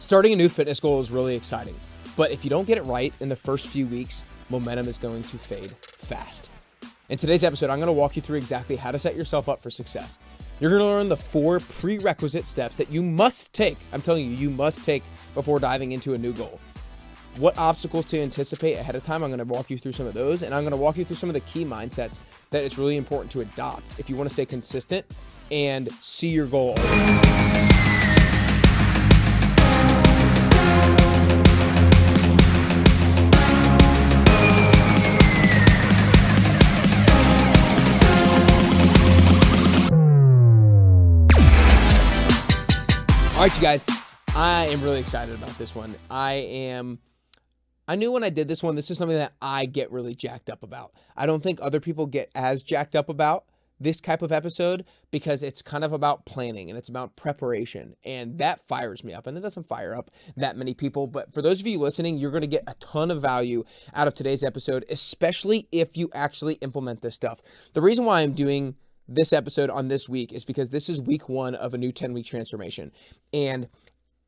Starting a new fitness goal is really exciting, but if you don't get it right in the first few weeks, momentum is going to fade fast. In today's episode, I'm going to walk you through exactly how to set yourself up for success. You're going to learn the 4 prerequisite steps that you must take. I'm telling you, you must take before diving into a new goal. What obstacles to anticipate ahead of time, I'm going to walk you through some of those, and I'm going to walk you through some of the key mindsets that it's really important to adopt if you want to stay consistent and see your goal. All right, you guys, I am really excited about this one. I knew when I did this one, this is something that I get really jacked up about. I don't think other people get as jacked up about this type of episode because it's kind of about planning and it's about preparation, and that fires me up, and it doesn't fire up that many people. But for those of you listening, you're going to get a ton of value out of today's episode, especially if you actually implement this stuff. The reason why I'm doing this episode on this week is because this is week 1 of a new 10-week transformation. And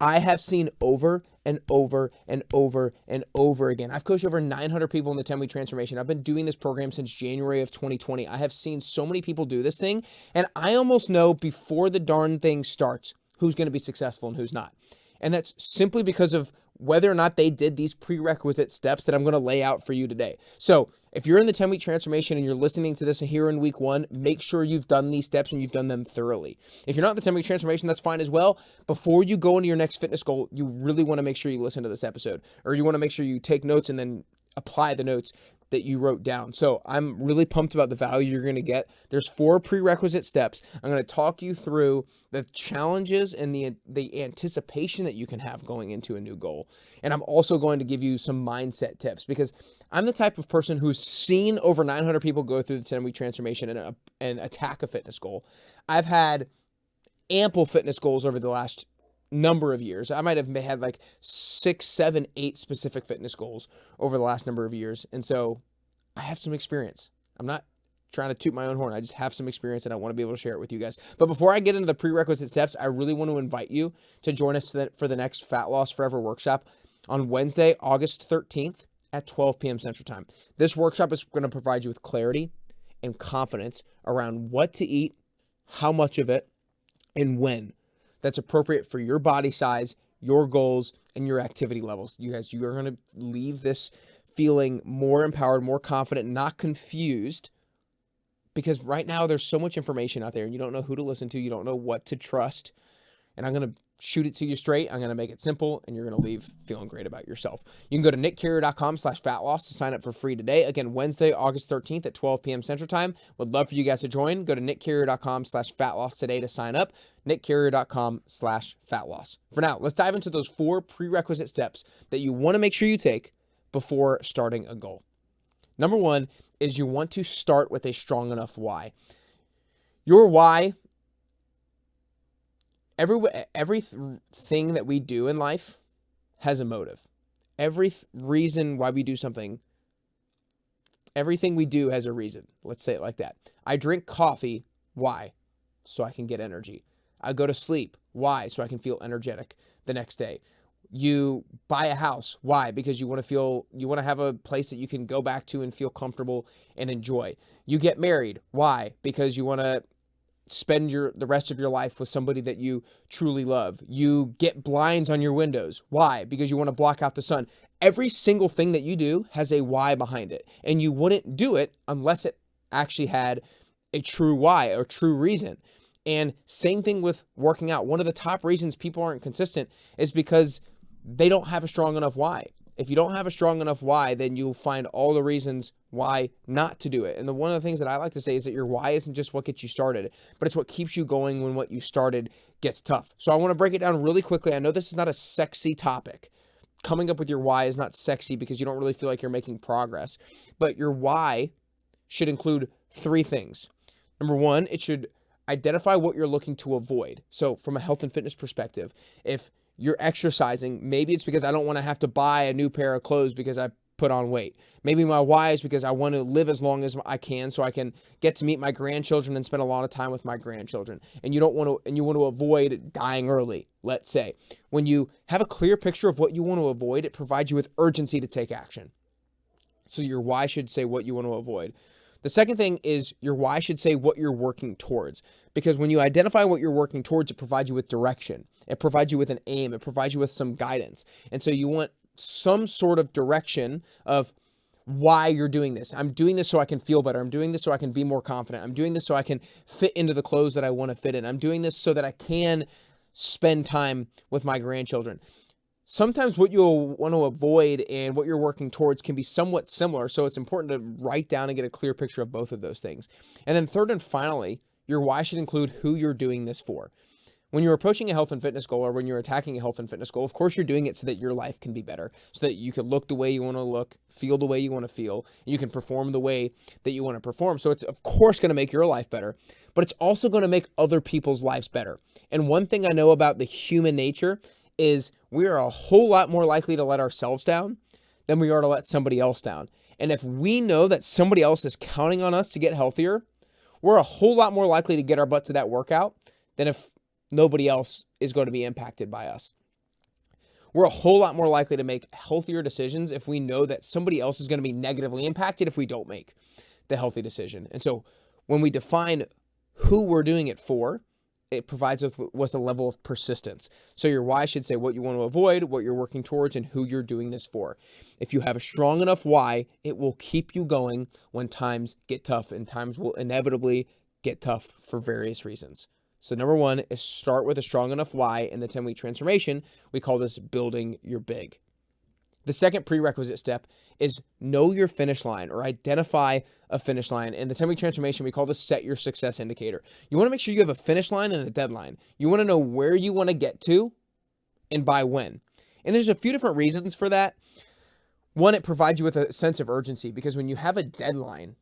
I have seen over and over and over and over again. I've coached over 900 people in the 10-week transformation. I've been doing this program since January of 2020. I have seen so many people do this thing, and I almost know before the darn thing starts who's going to be successful and who's not. And that's simply because of whether or not they did these prerequisite steps that I'm going to lay out for you today. So if you're in the 10-week transformation and you're listening to this here in week 1, make sure you've done these steps and you've done them thoroughly. If you're not in the 10-week transformation, that's fine as well. Before you go into your next fitness goal, you really want to make sure you listen to this episode, or you want to make sure you take notes and then apply the notes that you wrote down. So I'm really pumped about the value you're going to get. There's 4 prerequisite steps. I'm going to talk you through the challenges and the anticipation that you can have going into a new goal. And I'm also going to give you some mindset tips because I'm the type of person who's seen over 900 people go through the 10-week transformation and attack a fitness goal. I've had ample fitness goals over the last number of years. I might have had like 6, 7, 8 specific fitness goals over the last number of years. And so I have some experience. I'm not trying to toot my own horn. I just have some experience and I want to be able to share it with you guys. But before I get into the prerequisite steps, I really want to invite you to join us for the next Fat Loss Forever workshop on Wednesday, August 13th at 12 p.m. Central Time. This workshop is going to provide you with clarity and confidence around what to eat, how much of it, and when. That's appropriate for your body size, your goals, and your activity levels. You guys, you are going to leave this feeling more empowered, more confident, not confused, because right now there's so much information out there and you don't know who to listen to. You don't know what to trust. And I'm going to shoot it to you straight. I'm going to make it simple, and you're going to leave feeling great about yourself. You can go to nickcarrier.com/fatloss to sign up for free today. Again, Wednesday, August 13th at 12 p.m. Central Time. Would love for you guys to join. Go to nickcarrier.com/fatloss today to sign up. nickcarrier.com/fatloss. For now, let's dive into those 4 prerequisite steps that you want to make sure you take before starting a goal. Number 1 is you want to start with a strong enough why. Your why, everything that we do in life has a motive. Every reason why we do something, everything we do has a reason. Let's say it like that. I drink coffee. Why? So I can get energy. I go to sleep. Why? So I can feel energetic the next day. You buy a house. Why? Because you want to have a place that you can go back to and feel comfortable and enjoy. You get married. Why? Because you want to spend the rest of your life with somebody that you truly love. You get blinds on your windows. Why? Because you want to block out the sun. Every single thing that you do has a why behind it, and you wouldn't do it unless it actually had a true why or true reason. And same thing with working out. One of the top reasons people aren't consistent is because they don't have a strong enough why. If you don't have a strong enough why, then you'll find all the reasons why not to do it. And one of the things that I like to say is that your why isn't just what gets you started, but it's what keeps you going when what you started gets tough. So I want to break it down really quickly. I know this is not a sexy topic. Coming up with your why is not sexy because you don't really feel like you're making progress. But your why should include 3 things. Number 1, it should identify what you're looking to avoid. So from a health and fitness perspective, if you're exercising, maybe it's because I don't want to have to buy a new pair of clothes because I put on weight. Maybe my why is because I want to live as long as I can so I can get to meet my grandchildren and spend a lot of time with my grandchildren. And you want to avoid dying early, let's say. When you have a clear picture of what you want to avoid, it provides you with urgency to take action. So your why should say what you want to avoid. The second thing is your why should say what you're working towards. Because when you identify what you're working towards, it provides you with direction. It provides you with an aim. It provides you with some guidance. And so you want some sort of direction of why you're doing this. I'm doing this so I can feel better. I'm doing this so I can be more confident. I'm doing this so I can fit into the clothes that I want to fit in. I'm doing this so that I can spend time with my grandchildren. Sometimes what you'll want to avoid and what you're working towards can be somewhat similar. So it's important to write down and get a clear picture of both of those things. And then third and finally, your why should include who you're doing this for. When you're approaching a health and fitness goal, or when you're attacking a health and fitness goal, of course you're doing it so that your life can be better, so that you can look the way you want to look, feel the way you want to feel, and you can perform the way that you want to perform. So it's of course going to make your life better, but it's also going to make other people's lives better. And one thing I know about the human nature is we are a whole lot more likely to let ourselves down than we are to let somebody else down. And if we know that somebody else is counting on us to get healthier, we're a whole lot more likely to get our butt to that workout than if nobody else is going to be impacted by us. We're a whole lot more likely to make healthier decisions if we know that somebody else is going to be negatively impacted if we don't make the healthy decision. And so when we define who we're doing it for, it provides us with a level of persistence. So your why should say what you want to avoid, what you're working towards, and who you're doing this for. If you have a strong enough why, it will keep you going when times get tough, and times will inevitably get tough for various reasons. So number one is start with a strong enough why. In the 10-week transformation, we call this building your big. The second prerequisite step is know your finish line, or identify a finish line. In the 10-week transformation, we call this set your success indicator. You want to make sure you have a finish line and a deadline. You want to know where you want to get to and by when. And there's a few different reasons for that. One, it provides you with a sense of urgency, because when you have a deadline,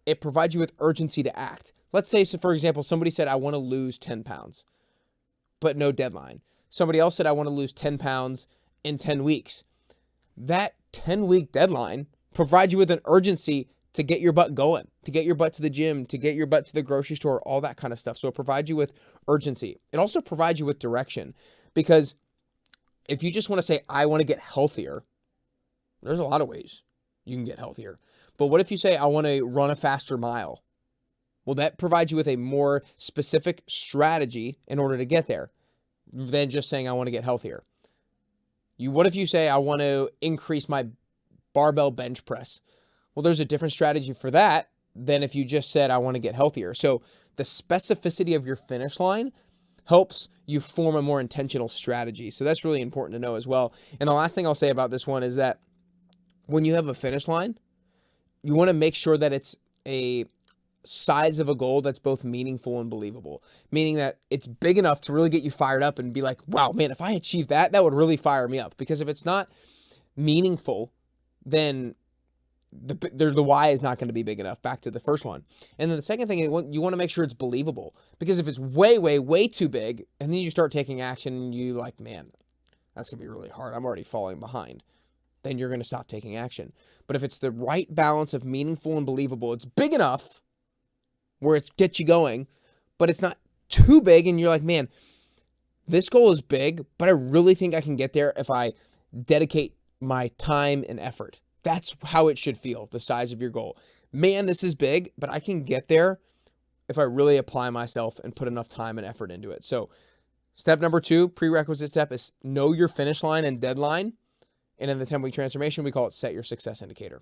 it provides you with urgency to act. Let's say, so for example, somebody said, I want to lose 10 pounds, but no deadline. Somebody else said, I want to lose 10 pounds in 10 weeks. That 10-week deadline provides you with an urgency to get your butt going, to get your butt to the gym, to get your butt to the grocery store, all that kind of stuff. So it provides you with urgency. It also provides you with direction, because if you just want to say, I want to get healthier, there's a lot of ways you can get healthier. But what if you say, I want to run a faster mile? Well, that provides you with a more specific strategy in order to get there than just saying, I want to get healthier. What if you say, I want to increase my barbell bench press? Well, there's a different strategy for that than if you just said, I want to get healthier. So the specificity of your finish line helps you form a more intentional strategy. So that's really important to know as well. And the last thing I'll say about this one is that when you have a finish line, you want to make sure that it's a size of a goal that's both meaningful and believable, meaning that it's big enough to really get you fired up and be like, wow, man, if I achieved that, that would really fire me up. Because if it's not meaningful, then the why is not going to be big enough. Back to the first one. And then the second thing, you want to make sure it's believable, because if it's way, way, way too big, and then you start taking action and you like, man, that's going to be really hard, I'm already falling behind, then you're going to stop taking action. But if it's the right balance of meaningful and believable, it's big enough where it gets you going, but it's not too big and you're like, man, this goal is big, but I really think I can get there if I dedicate my time and effort. That's how it should feel, the size of your goal. Man, this is big, but I can get there if I really apply myself and put enough time and effort into it. So step number 2, prerequisite step, is know your finish line and deadline. And in the 10-week transformation, we call it set your success indicator.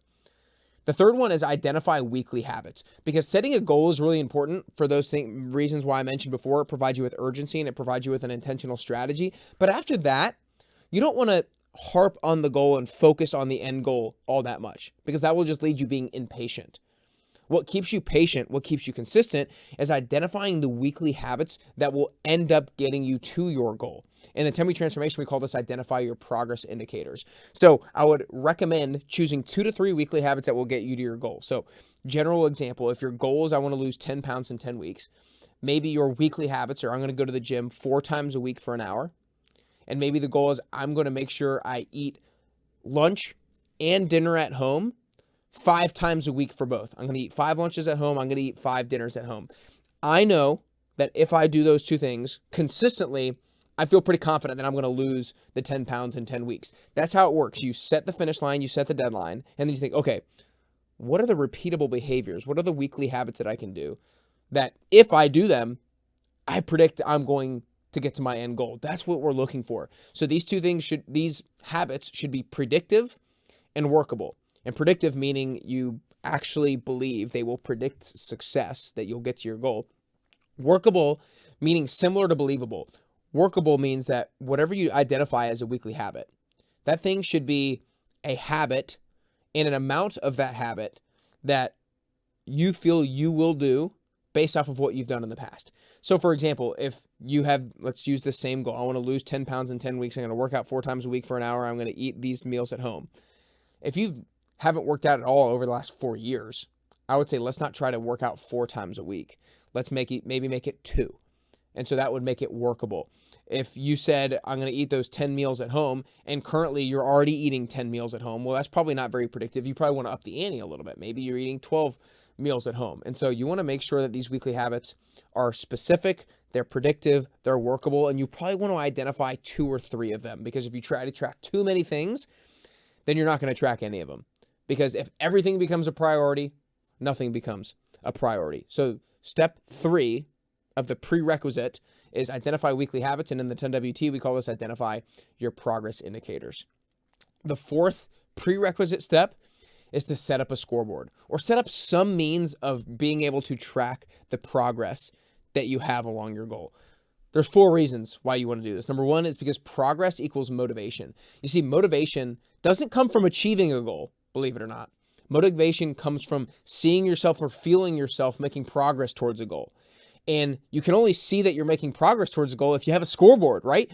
The third one is identify weekly habits, because setting a goal is really important for those reasons why I mentioned before. It provides you with urgency and it provides you with an intentional strategy. But after that, you don't want to harp on the goal and focus on the end goal all that much, because that will just lead you being impatient. What keeps you patient, what keeps you consistent, is identifying the weekly habits that will end up getting you to your goal. In the 10-week transformation, we call this identify your progress indicators. So I would recommend choosing 2 to 3 weekly habits that will get you to your goal. So general example, if your goal is I want to lose 10 pounds in 10 weeks, maybe your weekly habits are I'm going to go to the gym 4 times a week for an hour. And maybe the goal is I'm going to make sure I eat lunch and dinner at home 5 times a week for both. I'm going to eat 5 lunches at home. I'm going to eat 5 dinners at home. I know that if I do those 2 things consistently, I feel pretty confident that I'm going to lose the 10 pounds in 10 weeks. That's how it works. You set the finish line, you set the deadline, and then you think, okay, what are the repeatable behaviors? What are the weekly habits that I can do that if I do them, I predict I'm going to get to my end goal? That's what we're looking for. So these habits should be predictive and workable. And predictive meaning you actually believe they will predict success, that you'll get to your goal. Workable meaning similar to believable. Workable means that whatever you identify as a weekly habit, that thing should be a habit and an amount of that habit that you feel you will do based off of what you've done in the past. So for example, if you have, let's use the same goal. I want to lose 10 pounds in 10 weeks. I'm going to work out 4 times a week for an hour. I'm going to eat these meals at home. If you haven't worked out at all over the last 4 years, I would say let's not try to work out 4 times a week. Let's maybe make it 2. And so that would make it workable. If you said, I'm going to eat those 10 meals at home, and currently you're already eating 10 meals at home, well, that's probably not very predictive. You probably want to up the ante a little bit. Maybe you're eating 12 meals at home. And so you want to make sure that these weekly habits are specific, they're predictive, they're workable, and you probably want to identify 2 or 3 of them, because if you try to track too many things, then you're not going to track any of them. Because if everything becomes a priority, nothing becomes a priority. So step 3 of the prerequisite is identify weekly habits, and in the 10WT, we call this identify your progress indicators. The 4th prerequisite step is to set up a scoreboard or set up some means of being able to track the progress that you have along your goal. There's 4 reasons why you want to do this. Number 1 is because progress equals motivation. You see, motivation doesn't come from achieving a goal, believe it or not. Motivation comes from seeing yourself or feeling yourself making progress towards a goal. And you can only see that you're making progress towards a goal if you have a scoreboard, right?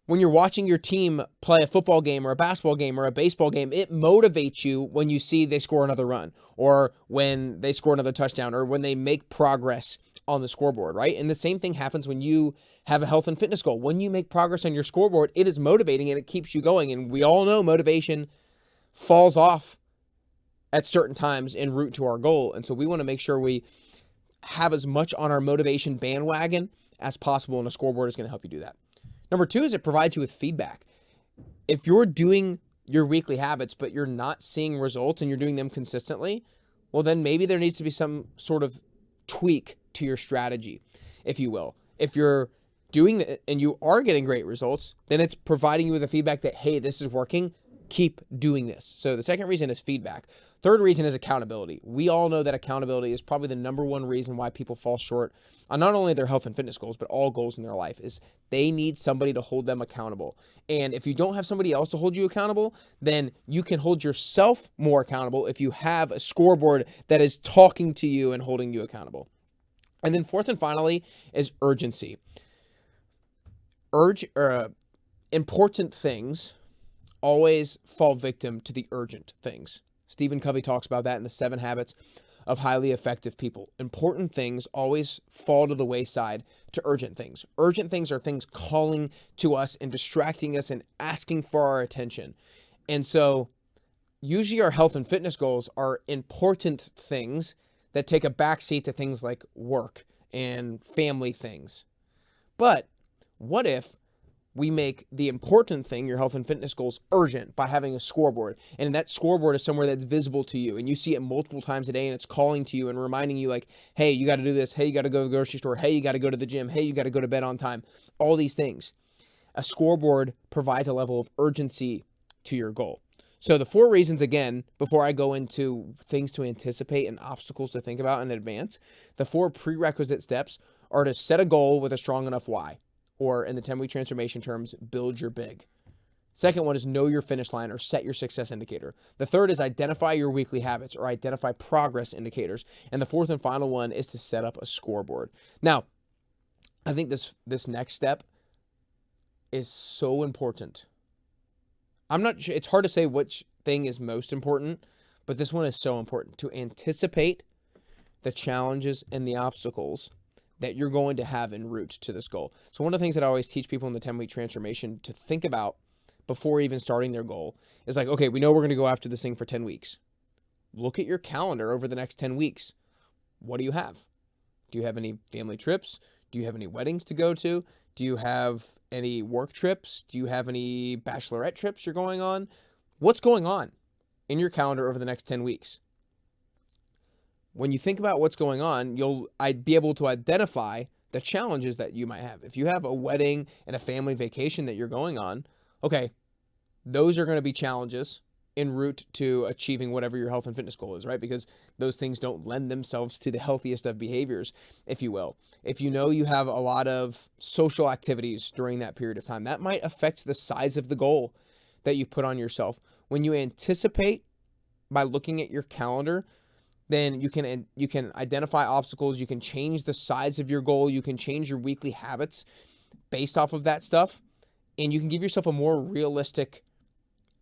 When you're watching your team play a football game or a basketball game or a baseball game, it motivates you when you see they score another run, or when they score another touchdown, or when they make progress on the scoreboard, right? And the same thing happens when you have a health and fitness goal. When you make progress on your scoreboard, it is motivating and it keeps you going. And we all know motivation falls off at certain times en route to our goal. And so we want to make sure we have as much on our motivation bandwagon as possible, and a scoreboard is going to help you do that. Number 2 is it provides you with feedback. If you're doing your weekly habits, but you're not seeing results and you're doing them consistently, well, then maybe there needs to be some sort of tweak to your strategy, if you will. If you're doing it and you are getting great results, then it's providing you with a feedback that, hey, this is working. Keep doing this. So the second reason is feedback. Third reason is accountability. We all know that accountability is probably the number 1 reason why people fall short on not only their health and fitness goals, but all goals in their life, is they need somebody to hold them accountable. And if you don't have somebody else to hold you accountable, then you can hold yourself more accountable if you have a scoreboard that is talking to you and holding you accountable. And then 4th and finally is urgency. Important things always fall victim to the urgent things. Stephen Covey talks about that in the 7 Habits of Highly Effective People. Important things always fall to the wayside to urgent things. Urgent things are things calling to us and distracting us and asking for our attention. And so usually our health and fitness goals are important things that take a backseat to things like work and family things. But what if we make the important thing, your health and fitness goals, urgent by having a scoreboard? And that scoreboard is somewhere that's visible to you, and you see it multiple times a day, and it's calling to you and reminding you, like, hey, you got to do this. Hey, you got to go to the grocery store. Hey, you got to go to the gym. Hey, you got to go to bed on time. All these things. A scoreboard provides a level of urgency to your goal. So the 4 reasons, again, before I go into things to anticipate and obstacles to think about in advance, the 4 prerequisite steps are to set a goal with a strong enough why. Or in the 10-week transformation terms, build your big. Second one is know your finish line or set your success indicator. The third is identify your weekly habits or identify progress indicators. And the 4th and final one is to set up a scoreboard. Now, I think this next step is so important. I'm not sure, it's hard to say which thing is most important, but this one is so important, to anticipate the challenges and the obstacles that you're going to have en route to this goal. So one of the things that I always teach people in the 10-week transformation to think about before even starting their goal is like, okay, we know we're going to go after this thing for 10 weeks. Look at your calendar over the next 10 weeks. What do you have? Do you have any family trips? Do you have any weddings to go to? Do you have any work trips? Do you have any bachelorette trips you're going on? What's going on in your calendar over the next 10 weeks? When you think about what's going on, I'd be able to identify the challenges that you might have. If you have a wedding and a family vacation that you're going on, okay, those are going to be challenges en route to achieving whatever your health and fitness goal is, right? Because those things don't lend themselves to the healthiest of behaviors, if you will. If you know you have a lot of social activities during that period of time, that might affect the size of the goal that you put on yourself. When you anticipate by looking at your calendar, then you can identify obstacles, you can change the size of your goal, you can change your weekly habits based off of that stuff, and you can give yourself a more realistic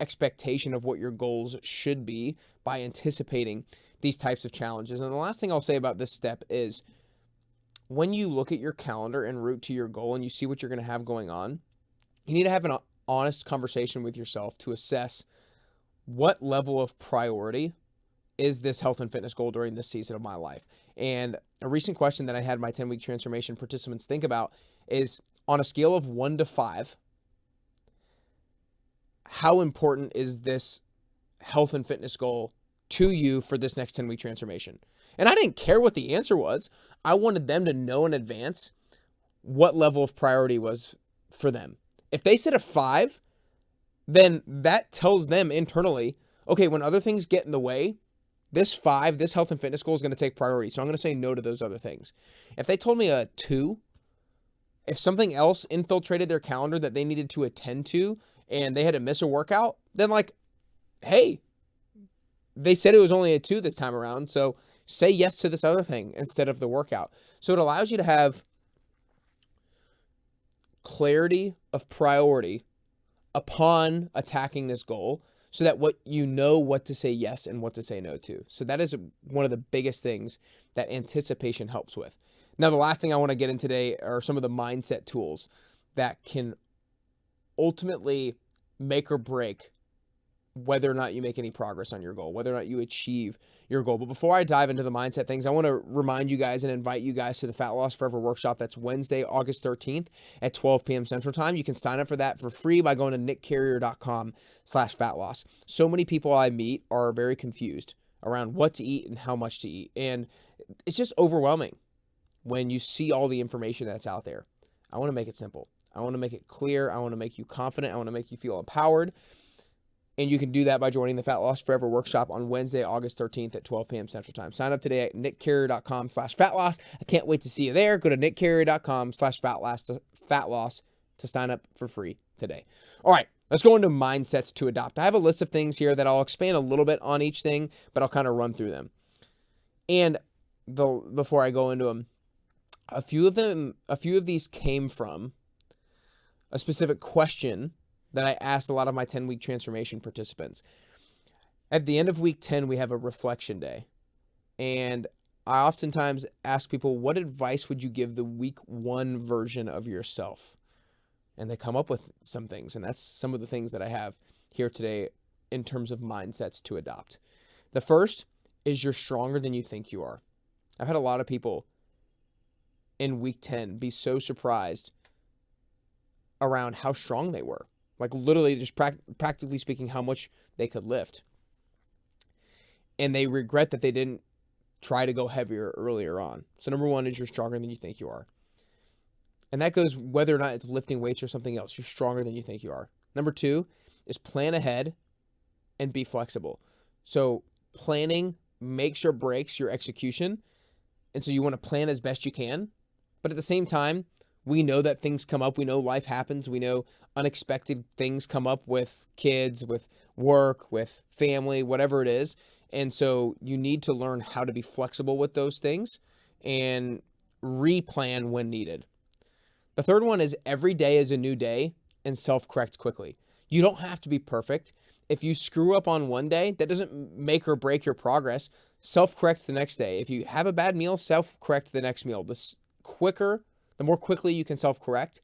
expectation of what your goals should be by anticipating these types of challenges. And the last thing I'll say about this step is when you look at your calendar en route to your goal and you see what you're going to have going on, you need to have an honest conversation with yourself to assess what level of priority is this health and fitness goal during this season of my life. And a recent question that I had my 10-week transformation participants think about is, on a scale of 1 to 5, how important is this health and fitness goal to you for this next 10-week transformation? And I didn't care what the answer was. I wanted them to know in advance what level of priority was for them. If they said a 5, then that tells them internally, okay, when other things get in the way, this 5, this health and fitness goal is going to take priority. So I'm going to say no to those other things. If they told me a 2, if something else infiltrated their calendar that they needed to attend to and they had to miss a workout, then like, hey, they said it was only a 2 this time around. So say yes to this other thing instead of the workout. So it allows you to have clarity of priority upon attacking this goal, so that what to say yes and what to say no to. So that is one of the biggest things that anticipation helps with. Now, the last thing I want to get in today are some of the mindset tools that can ultimately make or break whether or not you make any progress on your goal, whether or not you achieve your goal. But before I dive into the mindset things, I want to remind you guys and invite you guys to the Fat Loss Forever workshop. That's Wednesday, August 13th at 12 p.m. Central Time. You can sign up for that for free by going to nickcarrier.com/fatloss. So many people I meet are very confused around what to eat and how much to eat. And it's just overwhelming when you see all the information that's out there. I want to make it simple. I want to make it clear. I want to make you confident. I want to make you feel empowered. And you can do that by joining the Fat Loss Forever workshop on Wednesday, August 13th at 12 p.m. Central Time. Sign up today at nickcarrier.com/fatloss. I can't wait to see you there. Go to nickcarrier.com/fatloss to sign up for free today. All right, let's go into mindsets to adopt. I have a list of things here that I'll expand a little bit on each thing, but I'll kind of run through them. And before I go into them, a few of these came from a specific question that I asked a lot of my 10-week transformation participants. At the end of week 10, we have a reflection day. And I oftentimes ask people, what advice would you give the week 1 version of yourself? And they come up with some things. And that's some of the things that I have here today in terms of mindsets to adopt. The first is, you're stronger than you think you are. I've had a lot of people in week 10 be so surprised around how strong they were. Like literally just practically speaking, how much they could lift. And they regret that they didn't try to go heavier earlier on. So number 1 is, you're stronger than you think you are. And that goes whether or not it's lifting weights or something else. You're stronger than you think you are. Number 2 is, plan ahead and be flexible. So planning makes or breaks your execution. And so you want to plan as best you can. But at the same time, we know that things come up. We know life happens. We know unexpected things come up with kids, with work, with family, whatever it is. And so you need to learn how to be flexible with those things and replan when needed. The third one is, every day is a new day, and self-correct quickly. You don't have to be perfect. If you screw up on one day, that doesn't make or break your progress. Self-correct the next day. If you have a bad meal, self-correct the next meal. The more quickly you can self-correct,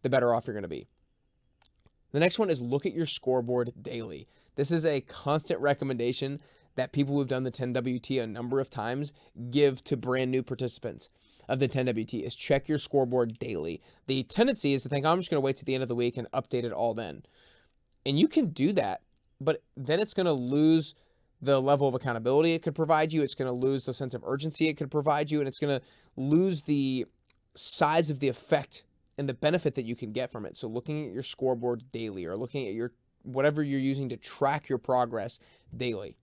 the better off you're going to be. The next one is look at your scoreboard daily. This is a constant recommendation that people who've done the 10WT a number of times give to brand new participants of the 10WT is check your scoreboard daily. The tendency is to think, I'm just going to wait to the end of the week and update it all then. And you can do that, but then it's going to lose the level of accountability it could provide you. It's going to lose the sense of urgency it could provide you, and it's going to lose the size of the effect and the benefit that you can get from it. So looking at your scoreboard daily, or looking at your whatever you're using to track your progress daily.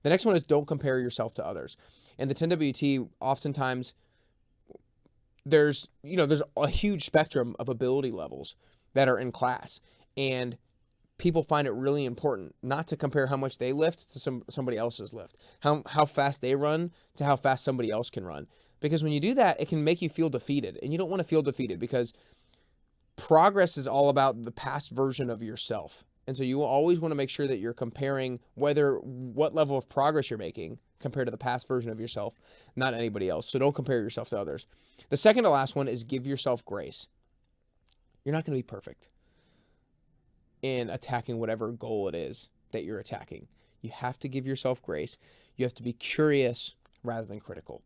The next one is don't compare yourself to others. In the 10WT, oftentimes there's a huge spectrum of ability levels that are in class, and people find it really important not to compare how much they lift to somebody else's lift, how fast they run to how fast somebody else can run. Because when you do that, it can make you feel defeated, and you don't want to feel defeated, because progress is all about the past version of yourself. And so you always want to make sure that you're comparing what level of progress you're making compared to the past version of yourself, not anybody else. So don't compare yourself to others. The second to last one is give yourself grace. You're not going to be perfect in attacking whatever goal it is that you're attacking. You have to give yourself grace. You have to be curious rather than critical.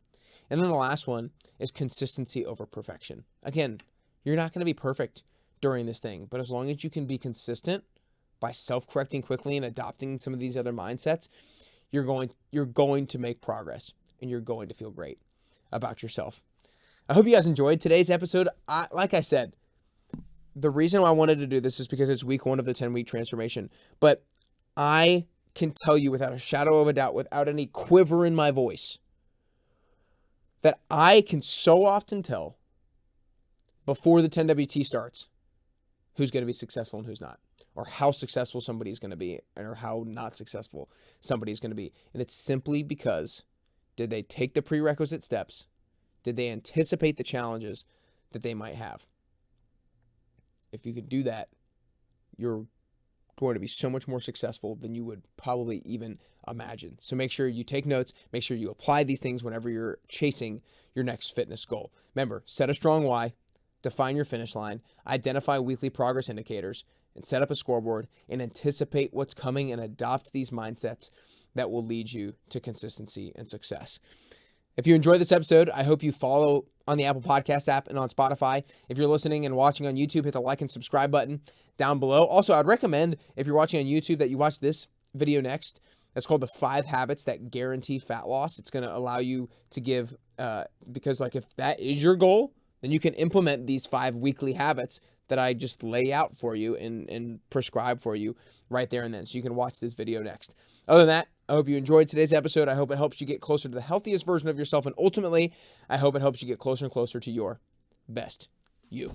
And then the last one is consistency over perfection. Again, you're not going to be perfect during this thing, but as long as you can be consistent by self-correcting quickly and adopting some of these other mindsets, you're going to make progress, and you're going to feel great about yourself. I hope you guys enjoyed today's episode. Like I said, the reason why I wanted to do this is because it's week 1 of the 10-week transformation. But I can tell you without a shadow of a doubt, without any quiver in my voice, that I can so often tell before the 10WT starts who's going to be successful and who's not, or how successful somebody's going to be, or how not successful somebody's going to be. And it's simply because, did they take the prerequisite steps? Did they anticipate the challenges that they might have? If you could do that, you're going to be so much more successful than you would probably even imagine. So make sure you take notes. Make sure you apply these things whenever you're chasing your next fitness goal. Remember, set a strong why, define your finish line, identify weekly progress indicators, and set up a scoreboard, and anticipate what's coming and adopt these mindsets that will lead you to consistency and success. If you enjoyed this episode, I hope you follow on the Apple Podcast app and on Spotify. If you're listening and watching on YouTube, hit the like and subscribe button down below. Also, I'd recommend, if you're watching on YouTube, that you watch this video next. That's called the 5 Habits That Guarantee Fat Loss. It's going to allow you to give, because if that is your goal, then you can implement these 5 weekly habits that I just lay out for you and prescribe for you right there and then. So you can watch this video next. Other than that, I hope you enjoyed today's episode. I hope it helps you get closer to the healthiest version of yourself. And ultimately, I hope it helps you get closer and closer to your best you.